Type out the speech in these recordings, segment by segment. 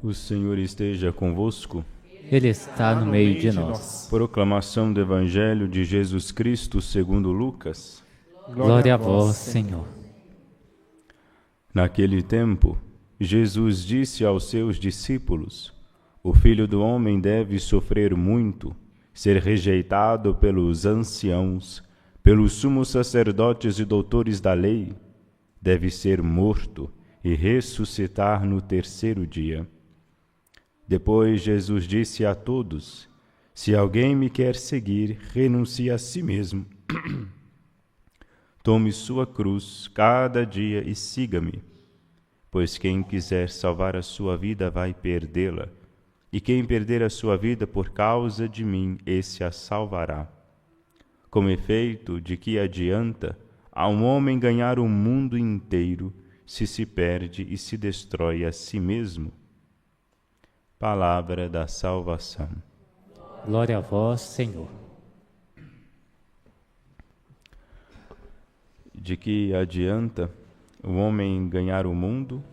O Senhor esteja convosco. Ele está no meio de nós. Proclamação do Evangelho de Jesus Cristo segundo Lucas. Glória a vós, Senhor. Naquele tempo, Jesus disse aos seus discípulos: O Filho do Homem deve sofrer muito, ser rejeitado pelos anciãos, pelos sumos sacerdotes e doutores da lei, deve ser morto e ressuscitar no terceiro dia. Depois Jesus disse a todos: Se alguém me quer seguir, renuncie a si mesmo. Tome sua cruz cada dia e siga-me. Pois quem quiser salvar a sua vida vai perdê-la, e quem perder a sua vida por causa de mim, esse a salvará. Com efeito, de que adianta a um homem ganhar o mundo inteiro se perde e se destrói a si mesmo? Palavra da salvação. Glória a vós, Senhor. De que adianta o homem ganhar o mundo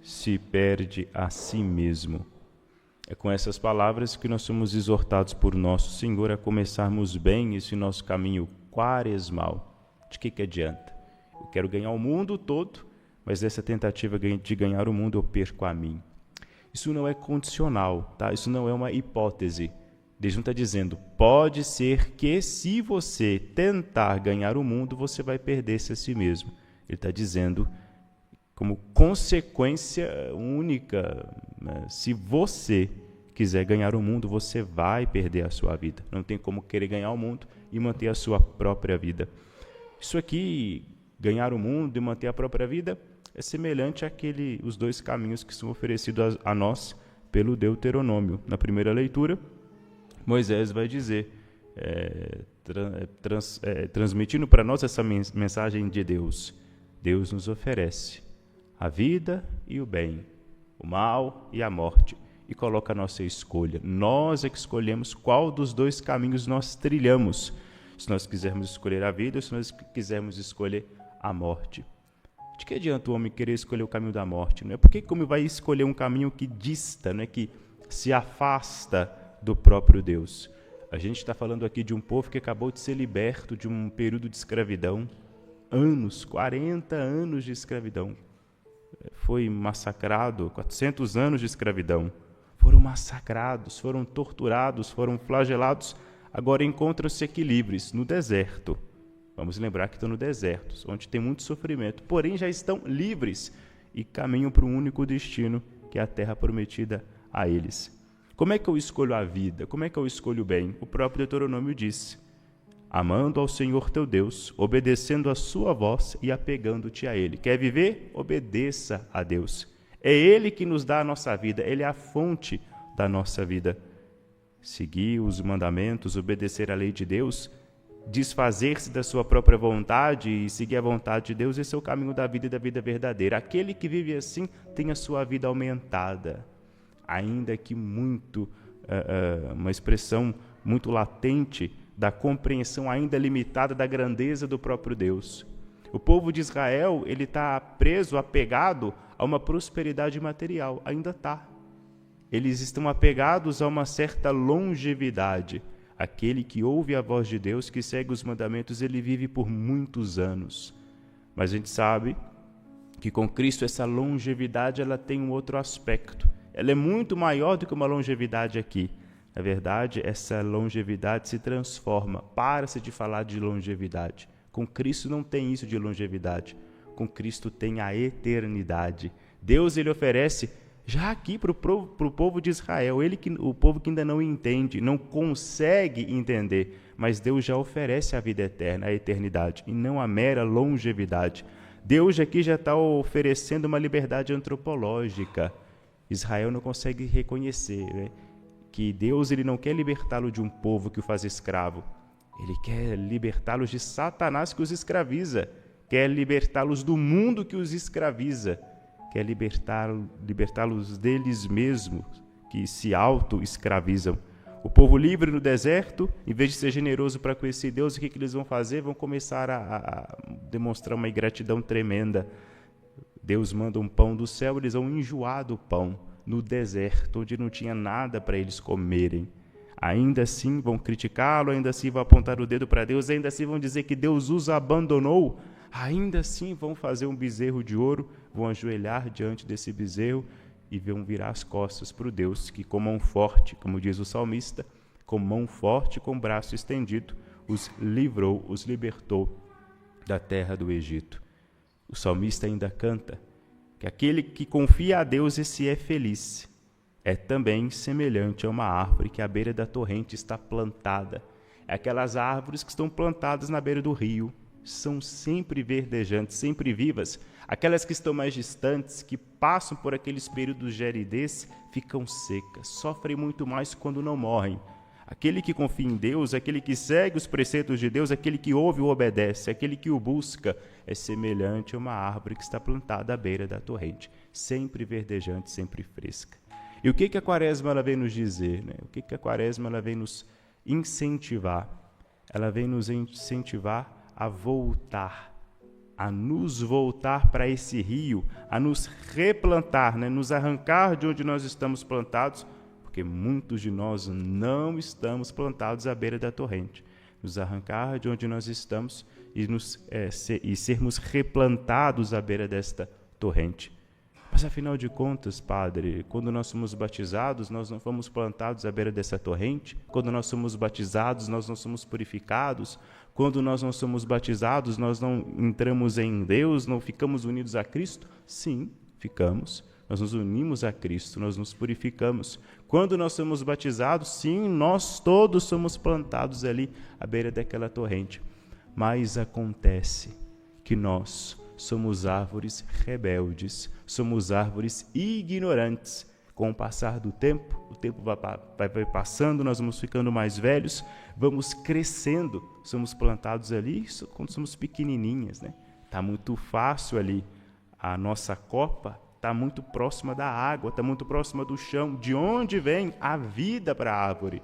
se perde a si mesmo? É com essas palavras que nós somos exortados por nosso Senhor a começarmos bem esse nosso caminho quaresmal. De que adianta? Eu quero ganhar o mundo todo, mas nessa tentativa de ganhar o mundo eu perco a mim. Isso não é condicional, tá? Isso não é uma hipótese. Deus não está dizendo, pode ser que se você tentar ganhar o mundo, você vai perder-se a si mesmo. Ele está dizendo, como consequência única, né? Se você quiser ganhar o mundo, você vai perder a sua vida. Não tem como querer ganhar o mundo e manter a sua própria vida. Isso aqui, ganhar o mundo e manter a própria vida, é semelhante os dois caminhos que são oferecidos a nós pelo Deuteronômio. Na primeira leitura, Moisés vai dizer, transmitindo para nós essa mensagem de Deus. Deus nos oferece a vida e o bem, o mal e a morte, e coloca a nossa escolha. Nós é que escolhemos qual dos dois caminhos nós trilhamos, se nós quisermos escolher a vida ou se nós quisermos escolher a morte. De que adianta o homem querer escolher o caminho da morte? Não é porque como vai escolher um caminho que dista, não é, que se afasta do próprio Deus. A gente está falando aqui de um povo que acabou de ser liberto de um período de escravidão, 40 anos de escravidão. Foi massacrado, 400 anos de escravidão. Foram massacrados, foram torturados, foram flagelados. Agora encontram-se aqui livres, no deserto. Vamos lembrar que estão no deserto, onde tem muito sofrimento. Porém, já estão livres e caminham para um único destino, que é a terra prometida a eles. Como é que eu escolho a vida? Como é que eu escolho o bem? O próprio Deuteronômio diz: amando ao Senhor teu Deus, obedecendo a sua voz e apegando-te a Ele. Quer viver? Obedeça a Deus. É Ele que nos dá a nossa vida, Ele é a fonte da nossa vida. Seguir os mandamentos, obedecer a lei de Deus, desfazer-se da sua própria vontade e seguir a vontade de Deus, esse é o caminho da vida e da vida verdadeira. Aquele que vive assim tem a sua vida aumentada, ainda que uma expressão muito latente da compreensão ainda limitada da grandeza do próprio Deus. O povo de Israel, ele está preso, apegado a uma prosperidade material, ainda está. Eles estão apegados a uma certa longevidade. Aquele que ouve a voz de Deus, que segue os mandamentos, ele vive por muitos anos. Mas a gente sabe que com Cristo essa longevidade ela tem um outro aspecto. Ela é muito maior do que uma longevidade aqui. Na verdade, essa longevidade se transforma. Para-se de falar de longevidade. Com Cristo não tem isso de longevidade. Com Cristo tem a eternidade. Deus ele oferece já aqui para o povo de Israel, o povo que ainda não entende, não consegue entender, mas Deus já oferece a vida eterna, a eternidade, e não a mera longevidade. Deus aqui já está oferecendo uma liberdade antropológica. Israel não consegue reconhecer, né, que Deus ele não quer libertá-lo de um povo que o faz escravo. Ele quer libertá-los de Satanás que os escraviza, quer libertá-los do mundo que os escraviza, quer libertá-los deles mesmos, que se auto-escravizam. O povo livre no deserto, em vez de ser generoso para conhecer Deus, o que eles vão fazer? Vão começar a demonstrar uma ingratidão tremenda. Deus manda um pão do céu, eles vão enjoar do pão no deserto, onde não tinha nada para eles comerem. Ainda assim vão criticá-lo, ainda assim vão apontar o dedo para Deus, ainda assim vão dizer que Deus os abandonou, ainda assim vão fazer um bezerro de ouro, vão ajoelhar diante desse bezerro e vão virar as costas para o Deus que, com mão forte, como diz o salmista, com mão forte, com braço estendido, os livrou, os libertou da terra do Egito. O salmista ainda canta que aquele que confia a Deus, esse é feliz. É também semelhante a uma árvore que à beira da torrente está plantada. É aquelas árvores que estão plantadas na beira do rio, são sempre verdejantes, sempre vivas. Aquelas que estão mais distantes, que passam por aqueles períodos de aridez, ficam secas, sofrem muito mais quando não morrem. Aquele que confia em Deus, aquele que segue os preceitos de Deus, aquele que ouve o obedece, aquele que o busca, é semelhante a uma árvore que está plantada à beira da torrente, sempre verdejante, sempre fresca. E o que a Quaresma ela vem nos dizer? Né? O que a Quaresma ela vem nos incentivar? Ela vem nos incentivar a voltar, a nos voltar para esse rio, a nos replantar, né? Nos arrancar de onde nós estamos plantados, porque muitos de nós não estamos plantados à beira da torrente. Nos arrancar de onde nós estamos e sermos replantados à beira desta torrente. Mas afinal de contas, Padre, quando nós somos batizados, nós não fomos plantados à beira dessa torrente? Quando nós somos batizados, nós não somos purificados? Quando nós não somos batizados, nós não entramos em Deus, não ficamos unidos a Cristo? Sim, ficamos. Nós nos unimos a Cristo, nós nos purificamos. Quando nós somos batizados, sim, nós todos somos plantados ali à beira daquela torrente. Mas acontece que nós somos árvores rebeldes, somos árvores ignorantes. Com o passar do tempo, o tempo vai passando, nós vamos ficando mais velhos, vamos crescendo. Somos plantados ali quando somos pequenininhas, né? Está muito fácil ali. A nossa copa está muito próxima da água, está muito próxima do chão, de onde vem a vida para a árvore.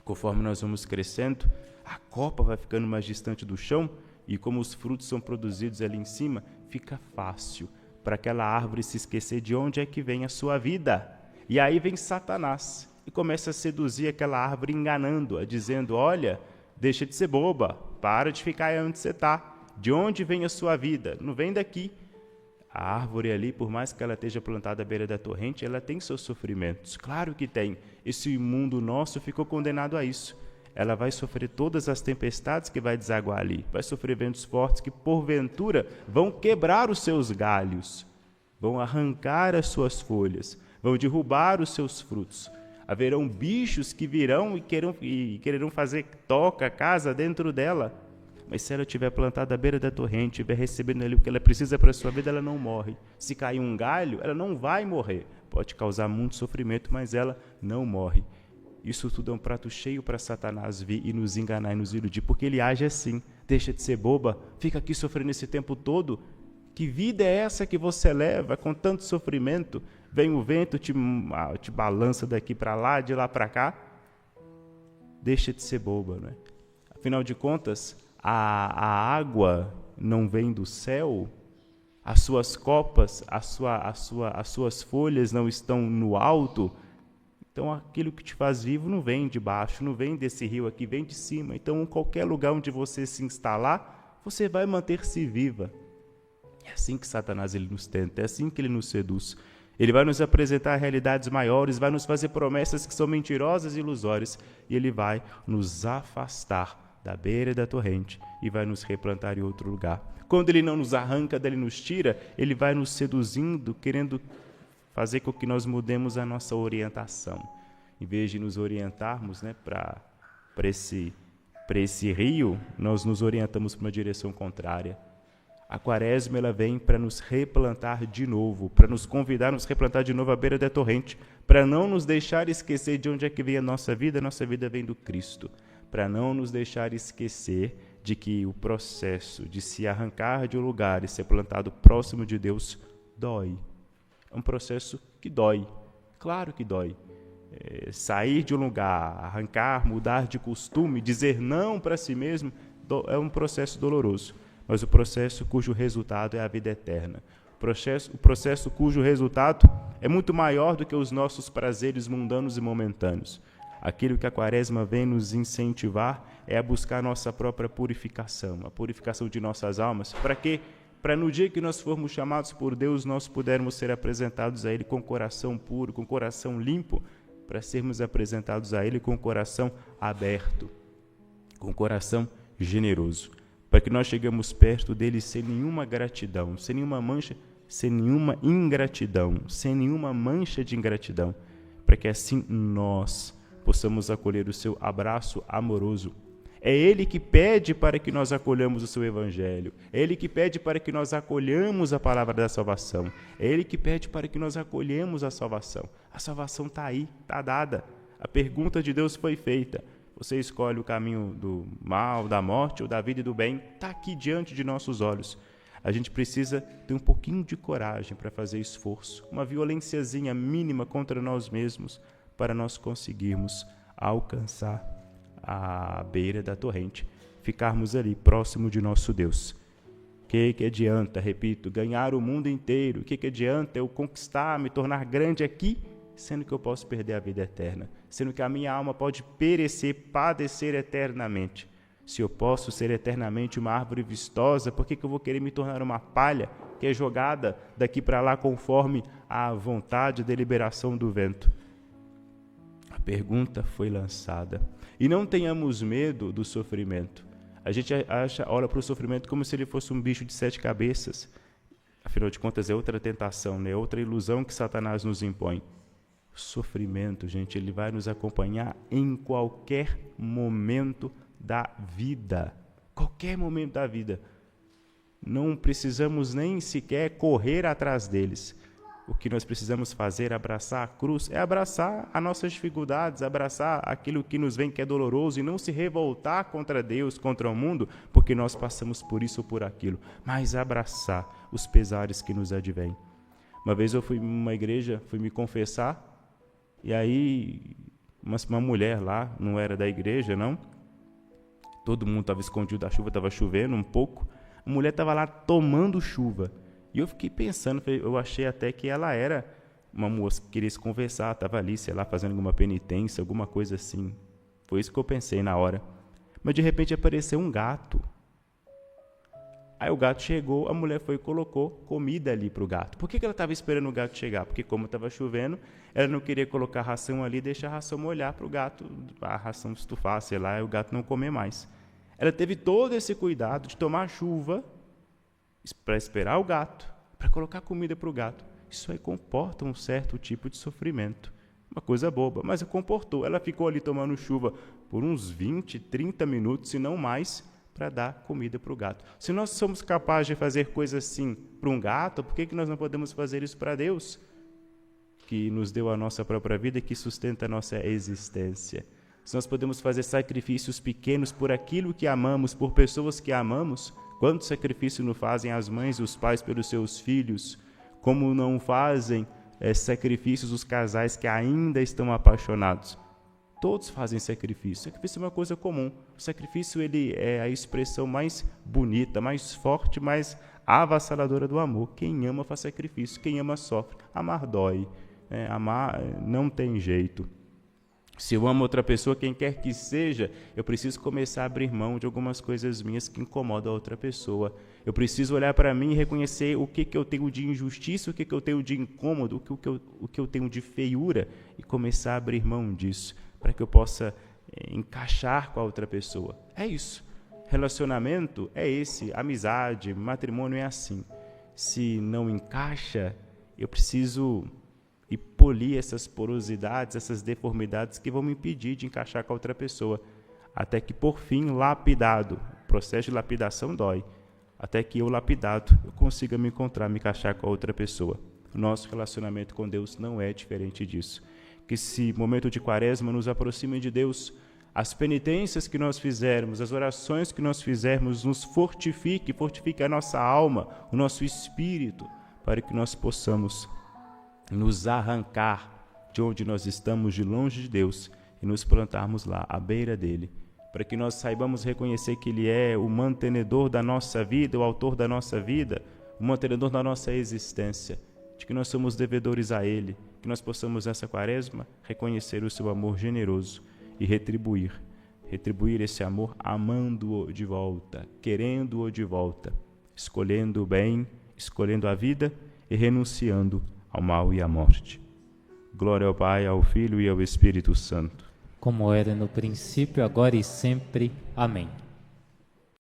Conforme nós vamos crescendo, a copa vai ficando mais distante do chão e como os frutos são produzidos ali em cima, fica fácil para aquela árvore se esquecer de onde é que vem a sua vida. E aí vem Satanás e começa a seduzir aquela árvore, enganando-a, dizendo, olha, deixa de ser boba, para de ficar aí onde você está. De onde vem a sua vida? Não vem daqui. A árvore ali, por mais que ela esteja plantada à beira da torrente, ela tem seus sofrimentos. Claro que tem. Esse mundo nosso ficou condenado a isso. Ela vai sofrer todas as tempestades que vai desaguar ali. Vai sofrer ventos fortes que, porventura, vão quebrar os seus galhos, vão arrancar as suas folhas, vão derrubar os seus frutos. Haverão bichos que virão e quererão fazer toca, casa dentro dela. Mas se ela estiver plantada à beira da torrente, estiver recebendo ali o que ela precisa para a sua vida, ela não morre. Se cair um galho, ela não vai morrer. Pode causar muito sofrimento, mas ela não morre. Isso tudo é um prato cheio para Satanás vir e nos enganar e nos iludir, porque ele age assim. Deixa de ser boba, fica aqui sofrendo esse tempo todo. Que vida é essa que você leva com tanto sofrimento? Vem o vento, te balança daqui para lá, de lá para cá. Deixa de ser boba, né? Afinal de contas, a água não vem do céu, as suas copas, as suas folhas não estão no alto. Então, aquilo que te faz vivo não vem de baixo, não vem desse rio aqui, vem de cima. Então, em qualquer lugar onde você se instalar, você vai manter-se viva. É assim que Satanás ele nos tenta, é assim que ele nos seduz. Ele vai nos apresentar realidades maiores, vai nos fazer promessas que são mentirosas e ilusórias, e ele vai nos afastar da beira da torrente e vai nos replantar em outro lugar. Quando ele não nos arranca, ele nos tira, ele vai nos seduzindo, querendo fazer com que nós mudemos a nossa orientação. Em vez de nos orientarmos, né, para esse rio, nós nos orientamos para uma direção contrária. A Quaresma ela vem para nos replantar de novo, para nos convidar a nos replantar de novo à beira da torrente, para não nos deixar esquecer de onde é que vem a nossa vida vem do Cristo, para não nos deixar esquecer de que o processo de se arrancar de um lugar e ser plantado próximo de Deus dói. É um processo que dói, claro que dói. Sair de um lugar, arrancar, mudar de costume, dizer não para si mesmo, é um processo doloroso. Mas o processo cujo resultado é a vida eterna. o processo cujo resultado é muito maior do que os nossos prazeres mundanos e momentâneos. Aquilo que a Quaresma vem nos incentivar é a buscar a nossa própria purificação, a purificação de nossas almas. Para quê? Para no dia que nós formos chamados por Deus, nós pudermos ser apresentados a Ele com coração puro, com coração limpo, para sermos apresentados a Ele com coração aberto, com coração generoso, para que nós cheguemos perto dele sem nenhuma gratidão, sem nenhuma mancha, sem nenhuma ingratidão, sem nenhuma mancha de ingratidão, para que assim nós possamos acolher o seu abraço amoroso. É Ele que pede para que nós acolhamos o seu Evangelho. É Ele que pede para que nós acolhamos a palavra da salvação. É Ele que pede para que nós acolhemos a salvação. A salvação está aí, está dada. A pergunta de Deus foi feita. Você escolhe o caminho do mal, da morte ou da vida e do bem? Está aqui diante de nossos olhos. A gente precisa ter um pouquinho de coragem para fazer esforço, uma violênciazinha mínima contra nós mesmos, para nós conseguirmos alcançar a beira da torrente, ficarmos ali próximo de nosso Deus. O que adianta, repito, ganhar o mundo inteiro? O que adianta eu conquistar, me tornar grande aqui, sendo que eu posso perder a vida eterna? Sendo que a minha alma pode perecer, padecer eternamente. Se eu posso ser eternamente uma árvore vistosa, por que eu vou querer me tornar uma palha que é jogada daqui para lá conforme a vontade e deliberação do vento? A pergunta foi lançada. E não tenhamos medo do sofrimento. A gente olha para o sofrimento como se ele fosse um bicho de 7 cabeças. Afinal de contas, é outra tentação, né? Outra ilusão que Satanás nos impõe. O sofrimento, gente, ele vai nos acompanhar em qualquer momento da vida. Qualquer momento da vida. Não precisamos nem sequer correr atrás deles. O que nós precisamos fazer, abraçar a cruz, é abraçar as nossas dificuldades, abraçar aquilo que nos vem que é doloroso e não se revoltar contra Deus, contra o mundo, porque nós passamos por isso ou por aquilo, mas abraçar os pesares que nos advêm. Uma vez eu fui numa igreja, fui me confessar, e aí uma mulher lá, não era da igreja, não, todo mundo estava escondido da chuva, estava chovendo um pouco, a mulher estava lá tomando chuva. E eu fiquei pensando, eu achei até que ela era uma moça que queria se conversar, estava ali, sei lá, fazendo alguma penitência, alguma coisa assim. Foi isso que eu pensei na hora. Mas de repente apareceu um gato. Aí o gato chegou, a mulher foi e colocou comida ali para o gato. Por que ela estava esperando o gato chegar? Porque como estava chovendo, ela não queria colocar a ração ali e deixar a ração molhar para o gato, a ração estufar, sei lá, e o gato não comer mais. Ela teve todo esse cuidado de tomar chuva para esperar o gato, para colocar comida para o gato. Isso aí comporta um certo tipo de sofrimento. Uma coisa boba, mas comportou. Ela ficou ali tomando chuva por uns 20, 30 minutos, se não mais, para dar comida para o gato. Se nós somos capazes de fazer coisas assim para um gato, por que nós não podemos fazer isso para Deus, que nos deu a nossa própria vida e que sustenta a nossa existência? Se nós podemos fazer sacrifícios pequenos por aquilo que amamos, por pessoas que amamos, quanto sacrifício não fazem as mães e os pais pelos seus filhos? Como não fazem sacrifícios os casais que ainda estão apaixonados? Todos fazem sacrifício. Sacrifício é uma coisa comum. O sacrifício ele é a expressão mais bonita, mais forte, mais avassaladora do amor. Quem ama faz sacrifício, quem ama sofre. Amar dói, amar não tem jeito. Se eu amo outra pessoa, quem quer que seja, eu preciso começar a abrir mão de algumas coisas minhas que incomodam a outra pessoa. Eu preciso olhar para mim e reconhecer o que eu tenho de injustiça, o que eu tenho de incômodo, o que eu tenho de feiura e começar a abrir mão disso, para que eu possa encaixar com a outra pessoa. É isso. Relacionamento é esse, amizade, matrimônio é assim. Se não encaixa, eu preciso e polir essas porosidades, essas deformidades que vão me impedir de encaixar com a outra pessoa. Até que, por fim, lapidado, o processo de lapidação dói, até que eu, lapidado, eu consiga me encontrar, me encaixar com a outra pessoa. O nosso relacionamento com Deus não é diferente disso. Que esse momento de Quaresma nos aproxime de Deus, as penitências que nós fizermos, as orações que nós fizermos, nos fortifique a nossa alma, o nosso espírito, para que nós possamos nos arrancar de onde nós estamos, de longe de Deus, e nos plantarmos lá, à beira dele, para que nós saibamos reconhecer que ele é o mantenedor da nossa vida, o autor da nossa vida, o mantenedor da nossa existência, de que nós somos devedores a Ele, que nós possamos nessa quaresma reconhecer o seu amor generoso e retribuir esse amor amando-o de volta, querendo-o de volta, escolhendo o bem, escolhendo a vida e renunciando ao mal e à morte. Glória ao Pai, ao Filho e ao Espírito Santo. Como era no princípio, agora e sempre. Amém.